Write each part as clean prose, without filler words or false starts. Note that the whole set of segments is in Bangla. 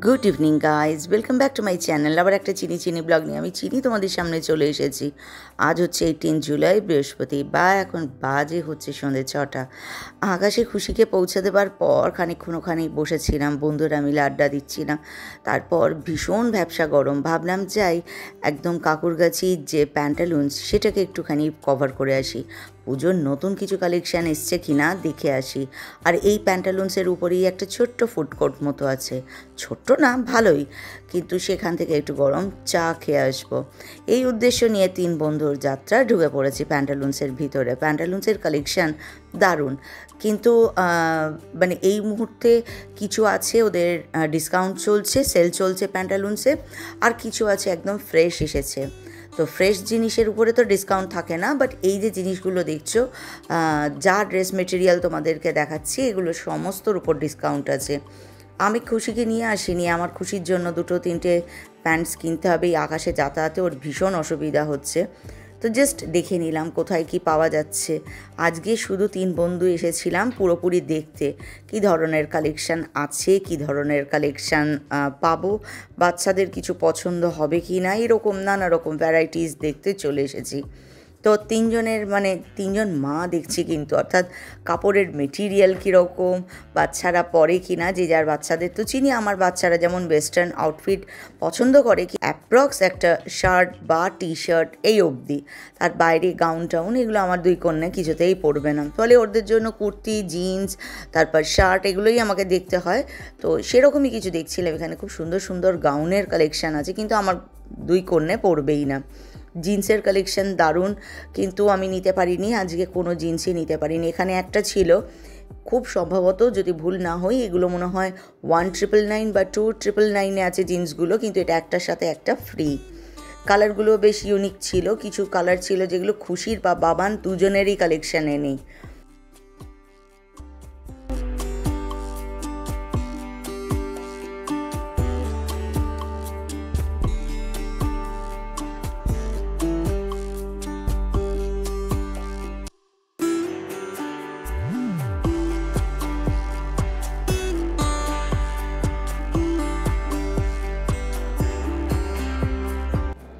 Good evening guys, welcome back to my channel. আবার একটা চিনি ব্লগ নিয়ে আমি তোমাদের সামনে চলে এসেছি। আজ হচ্ছে 18 জুলাই, বৃহস্পতিবার। এখন বাজে হচ্ছে সন্ধ্যে 6টা। আকাশে খুশিকে পৌঁছে দেবার পর খানিকক্ষণ ওখানে বসেছিলাম, বন্ধুরা মিলে আড্ডা দিচ্ছিলাম। তারপর ভীষণ ভ্যাপসা গরম, ভাবলাম যাই একদম কাকুরগাছির যে প্যান্টালুন্স সেটাকে একটুখানি কভার করে আসি, পুজোর নতুন কিছু কালেকশান এসছে কিনা দেখে আসি। আর এই প্যান্টালুন্সের উপরেই একটা ছোট্ট ফুডকোর্ট মতো আছে, ছোট্ট না ভালোই, কিন্তু সেখান থেকে একটু গরম চা খেয়ে আসবো। এই উদ্দেশ্য নিয়ে 3 বন্ধুর যাত্রা ঢুকে পড়েছি প্যান্টালুন্সের ভিতরে। প্যান্টালুন্সের কালেকশান দারুণ, কিন্তু মানে এই মুহূর্তে কিছু আছে ওদের ডিসকাউন্ট চলছে, সেল চলছে প্যান্টালুন্সে, আর কিছু আছে একদম ফ্রেশ এসেছে। তো ফ্রেশ জিনিসের উপরে তো ডিসকাউন্ট থাকে না, বাট এই যে জিনিসগুলো দেখছো, যা ড্রেস মেটেরিয়াল তোমাদেরকে দেখাচ্ছি, এগুলো সমস্তর উপর ডিসকাউন্ট আছে। আমি খুশিকে নিয়ে আসিনি, আমার খুশির জন্য 2-3টে প্যান্টস কিনতে হবে। এই আকাশে যাতায়াতে ওর ভীষণ অসুবিধা হচ্ছে, তো জাস্ট দেখে নিলাম কোথায় কি পাওয়া যাচ্ছে। আজকে শুধু 3 বন্ধু এসেছিলাম পুরোপুরি দেখতে কি ধরনের কালেকশান আছে, কি ধরনের কালেকশান পাবো, বাচ্চাদের কিছু পছন্দ হবে কি না, এরকম নানা রকম ভ্যারাইটিস দেখতে চলে এসেছি। তো 3জন মা দেখছি, কিন্তু অর্থাৎ কাপড়ের মেটিরিয়াল কীরকম, বাচ্চারা পরে কি না, যে যার বাচ্চাদের তো চিনি। আমার বাচ্চারা যেমন ওয়েস্টার্ন আউটফিট পছন্দ করে, কি অ্যাপ্রক্স একটা শার্ট বা টি শার্ট এই অবধি, তার বাইরে গাউন টাউন এগুলো আমার 2 কন্যা কিছুতেই পরবে না, ফলে ওদের জন্য কুর্তি, জিন্স, তারপর শার্ট এগুলোই আমাকে দেখতে হয়। তো সেরকমই কিছু দেখছিলাম, এখানে খুব সুন্দর সুন্দর গাউনের কালেকশান আছে, কিন্তু আমার 2 কন্যা পরবেই না। জিন্সের কালেকশান দারুণ, কিন্তু আমি নিতে পারিনি, আজকে কোনো জিন্সই নিতে পারিনি। এখানে একটা ছিল, খুব সম্ভবত যদি ভুল না হই এগুলো মনে হয় 1999 বা 299 আছে জিন্সগুলো, কিন্তু এটা একটার সাথে একটা ফ্রি। কালারগুলো বেশ ইউনিক ছিল, কিছু কালার ছিল যেগুলো খুশির বা বাবান দুজনেরই কালেকশানে নেই।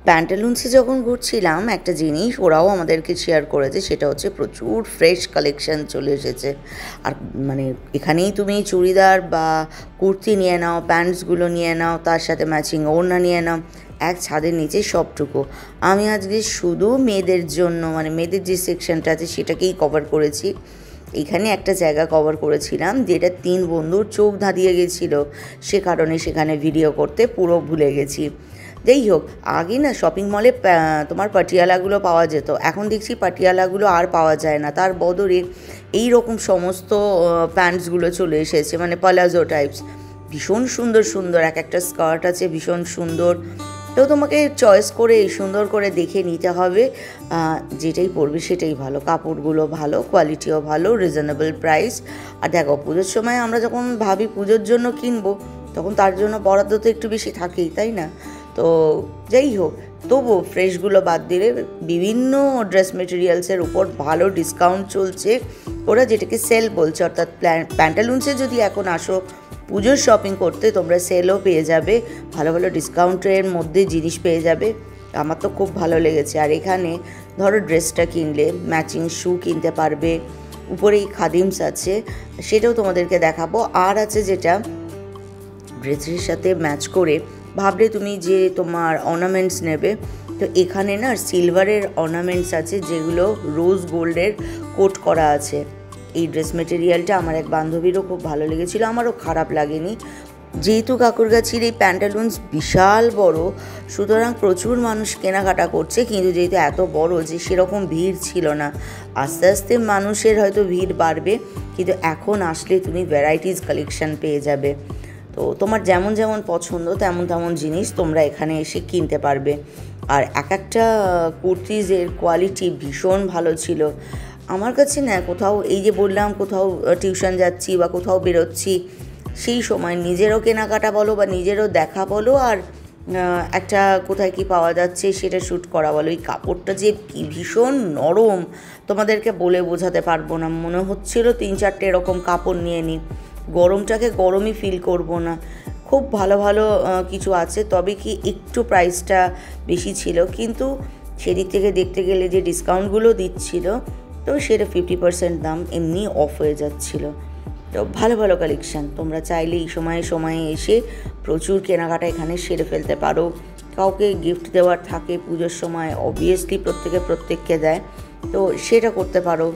প্যান্টালুন্সে যখন ঘুরছিলাম একটা জিনিস ওরাও আমাদেরকে শেয়ার করেছে, সেটা হচ্ছে প্রচুর ফ্রেশ কালেকশান চলে এসেছে। আর মানে এখানেই তুমি চুড়িদার বা কুর্তি নিয়ে নাও, প্যান্টসগুলো নিয়ে নাও, তার সাথে ম্যাচিং ওড়না নিয়ে নাও, এক ছাদের নিচে সবটুকু। আমি আজকে শুধু মেয়েদের জন্য, মানে মেয়েদের যে সেকশনটা আছে সেটাকেই কভার করেছি। এখানে একটা জায়গা কভার করেছিলাম যেটা 3 বন্ধুর চোখ ধাঁধিয়ে গেছিলো, সে কারণে সেখানে ভিডিও করতে পুরো ভুলে গেছি। যাই হোক, আগে না শপিং মলে তোমার পাটিয়ালাগুলো পাওয়া যেত, এখন দেখছি পাটিয়ালাগুলো আর পাওয়া যায় না, তার বদলে এই রকম সমস্ত প্যান্টসগুলো চলে এসেছে, মানে পালাজো টাইপস। ভীষণ সুন্দর সুন্দর এক একটা স্কার্ট আছে, ভীষণ সুন্দর। তো তোমাকে চয়েস করে সুন্দর করে দেখে নিতে হবে, যেটাই পরবে সেটাই ভালো, কাপড়গুলো ভালো, কোয়ালিটিও ভালো, রিজনেবল প্রাইস। আর দেখো, পুজোর সময় আমরা যখন ভাবি পুজোর জন্য কিনবো, তখন তার জন্য বরাদ্দ তো একটু বেশি থাকেই, তাই না? তো যাই হোক, তবু ফ্রেশগুলো বাদ দিলে বিভিন্ন ড্রেস মেটেরিয়ালসের উপর ভালো ডিসকাউন্ট চলছে, ওরা যেটাকে সেল বলছে। অর্থাৎ প্যান্টালুন্সে যদি এখন আসো পুজোর শপিং করতে, তোমরা সেলও পেয়ে যাবে, ভালো ভালো ডিসকাউন্টের মধ্যে জিনিস পেয়ে যাবে। আমার তো খুব ভালো লেগেছে। আর এখানে ধরো ড্রেসটা কিনলে ম্যাচিং শ্যু কিনতে পারবে, উপরেই খাদিমস আছে, সেটাও তোমাদেরকে দেখাবো। আর আছে যেটা ড্রেসের সাথে ম্যাচ করে ভাবলে তুমি যে তোমার অর্নামেন্টস নেবে, তো এখানে না সিলভারের অর্নামেন্টস আছে, যেগুলো রোজ গোল্ডের কোট করা আছে। এই ড্রেস মেটেরিয়ালটা আমার এক বান্ধবীরও খুব ভালো লেগেছিলো, আমারও খারাপ লাগেনি। যেহেতু কাকুরগাছির এই প্যান্টালুন্স বিশাল বড়, সুতরাং প্রচুর মানুষ কেনাকাটা করছে, কিন্তু যেহেতু এত বড় যে সেরকম ভিড় ছিল না। আস্তে আস্তে মানুষের হয়তো ভিড় বাড়বে, কিন্তু এখন আসলে তুমি ভ্যারাইটিস কালেকশান পেয়ে যাবে। তো তোমার যেমন যেমন পছন্দ তেমন তেমন জিনিস তোমরা এখানে এসে কিনতে পারবে। আর এক একটা কুর্তিজের কোয়ালিটি ভীষণ ভালো ছিল আমার কাছে। না কোথাও, এই যে বললাম, কোথাও টিউশন যাচ্ছি বা কোথাও বেরোচ্ছি, সেই সময় নিজেরও কেনাকাটা বলো বা নিজেরও দেখা বলো, আর একটা কোথায় কি পাওয়া যাচ্ছে সেটা শ্যুট করা বলো, এই কাপড়টা যে কি ভীষণ নরম, তোমাদেরকে বলে বোঝাতে পারবো না। মনে হচ্ছিল 3-4টে এরকম কাপড় নিয়ে নিই, গরমটাকে গরমই ফিল করবো না। খুব ভালো ভালো কিছু আছে, তবে কি একটু প্রাইসটা বেশি ছিল, কিন্তু সেদিক থেকে দেখতে গেলে যে ডিসকাউন্টগুলো দিচ্ছিল তো সেটা 50% দাম এমনি অফ হয়ে যাচ্ছিল। তো ভালো ভালো কালেকশান, তোমরা চাইলে এই সময়ে সময়ে এসে প্রচুর কেনাকাটা এখানে সেরে ফেলতে পারো। কাউকে গিফট দেওয়ার থাকে পুজোর সময়, অবভিয়াসলি প্রত্যেককে দেয়, তো সেটা করতে পারো।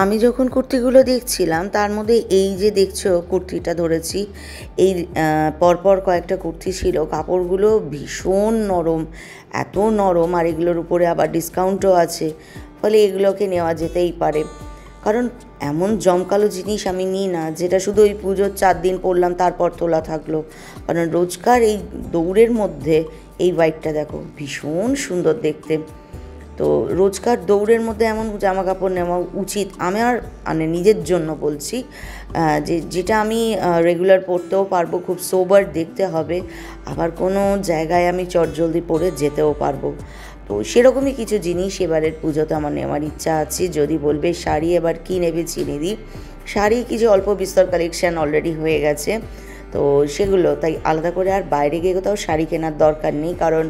আমি যখন কুর্তিগুলো দেখছিলাম তার মধ্যে এই যে দেখছো কুর্তিটা ধরেছি, এই পরপর কয়েকটা কুর্তি ছিল, কাপড়গুলো ভীষণ নরম, এত নরম, আর এগুলোর উপরে আবার ডিসকাউন্টও আছে, ফলে এগুলোকে নেওয়া যেতেই পারে। কারণ এমন জমকালো জিনিস আমি নিই না যেটা শুধু ওই পুজোর 4 দিন পরলাম তারপর তোলা থাকলো। কারণ রোজকার এই দৌড়ের মধ্যে এই হোয়াইটটা দেখো ভীষণ সুন্দর দেখতে। তো রোজকার দৌড়ের মধ্যে এমন জামা কাপড় নেওয়া উচিত, আমার মানে নিজের জন্য বলছি, যেটা আমি রেগুলার পরতেও পারবো, খুব সোবার দেখতে হবে, আবার কোনো জায়গায় আমি চটজলদি পরে যেতেও পারবো। তো সেরকমই কিছু জিনিস এবারের পুজোতে আমার নেওয়ার ইচ্ছা আছে। যদি বলবে শাড়ি এবার কী নেবে চিনিয়ে দিই, শাড়ি কিছু অল্প বিস্তর কালেকশান অলরেডি হয়ে গেছে, তো সেগুলো তাই আলাদা করে আর বাইরে গিয়ে কোথাও শাড়ি কেনার দরকার নেই। কারণ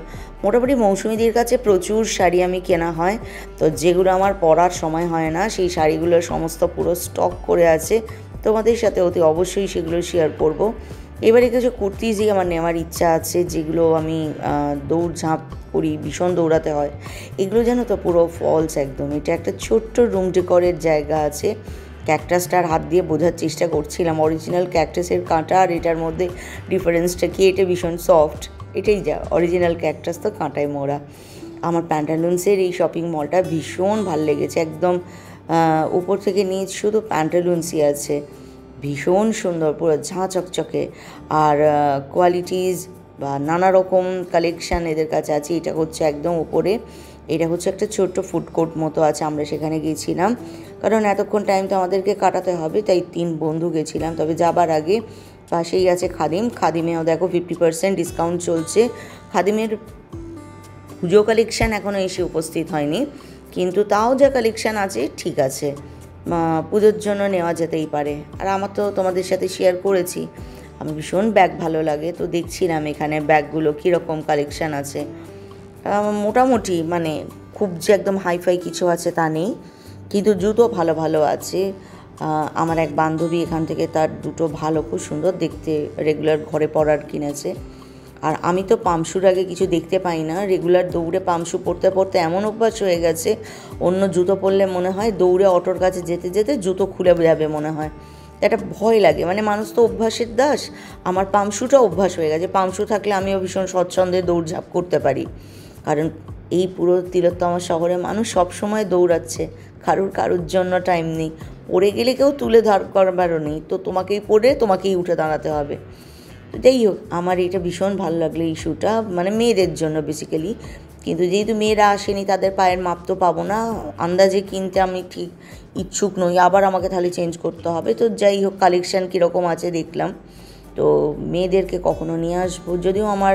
মোটামুটি মৌসুমিদির কাছে প্রচুর শাড়ি আমি কেনা হয়, তো যেগুলো আমার পরার সময় হয় না সেই শাড়িগুলোর সমস্ত পুরো স্টক করে আছে, তোমাদের সাথে অতি অবশ্যই সেগুলো শেয়ার করব। এবারে কিছু কুর্তিজই আমার নেওয়ার ইচ্ছা আছে, যেগুলো আমি দৌড়ঝাঁপ করি, ভীষণ দৌড়াতে হয়। এগুলো জানো তো পুরো ফলস একদম। এটা একটা ছোট্ট রুম ডেকরের জায়গা আছে, ক্যাকটাসটার হাত দিয়ে বোঝার চেষ্টা করছিলাম অরিজিনাল ক্যাকটাসের কাঁটা আর এটার মধ্যে ডিফারেন্সটা কি। এটা ভীষণ সফট, এটাই যা অরিজিনাল ক্যাকটাস তো কাঁটায় মোড়া। আমার প্যান্টালুন্সের এই শপিং মলটা ভীষণ ভাল লেগেছে, একদম উপর থেকে নিচ শুধু প্যান্টালুন্সই আছে, ভীষণ সুন্দর, পুরো ঝাঁ চকচকে, আর কোয়ালিটিজ বা নানা রকম কালেকশান এদের কাছে আছে। এটা হচ্ছে একদম ওপরে, এটা হচ্ছে একটা ছোট্ট ফুড কোর্ট মতো আছে, আমরা সেখানে গিয়েছিলাম কারণ এতক্ষণ টাইম তো আমাদেরকে কাটাতে হবে, তাই 3 বন্ধু গেছিলাম। তবে যাবার আগে পাশেই আছে খাদিম, খাদিমেও দেখো 50% ডিসকাউন্ট চলছে। খাদিমের পুজো কালেকশান এখনও এসে উপস্থিত হয়নি, কিন্তু তাও যা কালেকশান আছে ঠিক আছে, পুজোর জন্য নেওয়া যেতেই পারে। আর আমার তো তোমাদের সাথে শেয়ার করেছি আমি ভীষণ ব্যাগ ভালো লাগে, তো দেখছিলাম এখানে ব্যাগগুলো কীরকম কালেকশান আছে। মোটামুটি মানে খুব যে একদম হাইফাই কিছু আছে তা নেই, কিন্তু জুতো ভালো ভালো আছে। আমার এক বান্ধবী এখান থেকে তার দুটো ভালো, খুব সুন্দর দেখতে, রেগুলার ঘরে পরার কিনেছে। আর আমি তো পামশুর আগে কিছু দেখতে পাই না, রেগুলার দৌড়ে পামশু পরতে পরতে এমন অভ্যাস হয়ে গেছে, অন্য জুতো পরলে মনে হয় দৌড়ে অটোর কাছে যেতে যেতে জুতো খুলে যাবে মনে হয়, একটা ভয় লাগে। মানে মানুষ তো অভ্যাসের দাস, আমার পামশুটা অভ্যাস হয়ে গেছে। পামশু থাকলে আমিও ভীষণ স্বচ্ছন্দে দৌড়ঝাঁপ করতে পারি, কারণ এই পুরো তিলোত্তমা শহরে মানুষ সবসময় দৌড়াচ্ছে, কারুর জন্য টাইম নেই। পড়ে গেলে কেউ তুলে ধার করবারও নেই, তো তোমাকেই উঠে দাঁড়াতে হবে। তো যাই হোক, আমার এটা ভীষণ ভালো লাগলো এই শ্যুটা, মানে মেয়েদের জন্য বেসিক্যালি। কিন্তু যেহেতু মেয়েরা আসেনি, তাদের পায়ের মাপ তো পাবো না, আন্দাজে কিনতে আমি ঠিক ইচ্ছুক নই, আবার আমাকে তাহলে চেঞ্জ করতে হবে। তো যাই হোক, কালেকশান কীরকম আছে দেখলাম, তো মেয়েদেরকে কখনো নিয়ে আসবো। যদিও আমার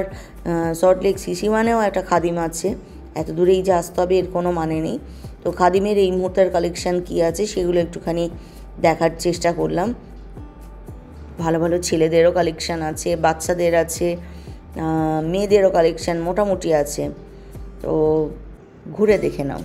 সল্টলেক সিসি1-এও একটা খাদিম আছে, এত দূরেই যে আসতে হবে এর কোনো মানে নেই। তো খাদিমের এই মুহূর্তের কালেকশান কী আছে সেগুলো একটুখানি দেখার চেষ্টা করলাম। ভালো ভালো ছেলেদেরও কালেকশান আছে, বাচ্চাদের আছে, মেয়েদেরও কালেকশান মোটামুটি আছে, তো ঘুরে দেখে নাও।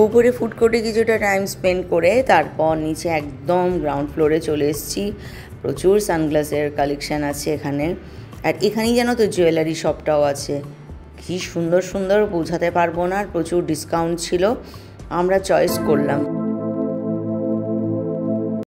উপরে ফুড কোর্টে কিছুটা টাইম স্পেন্ড করে তারপর নিচে একদম গ্রাউন্ড ফ্লোরে চলে এসেছি। প্রচুর সানগ্লাসের কালেকশান আছে এখানে, আর এখানেই জানো তো জুয়েলারি শপটাও আছে, কী সুন্দর সুন্দর বোঝাতে পারবো না, আর প্রচুর ডিসকাউন্ট ছিল, আমরা চয়েস করলাম।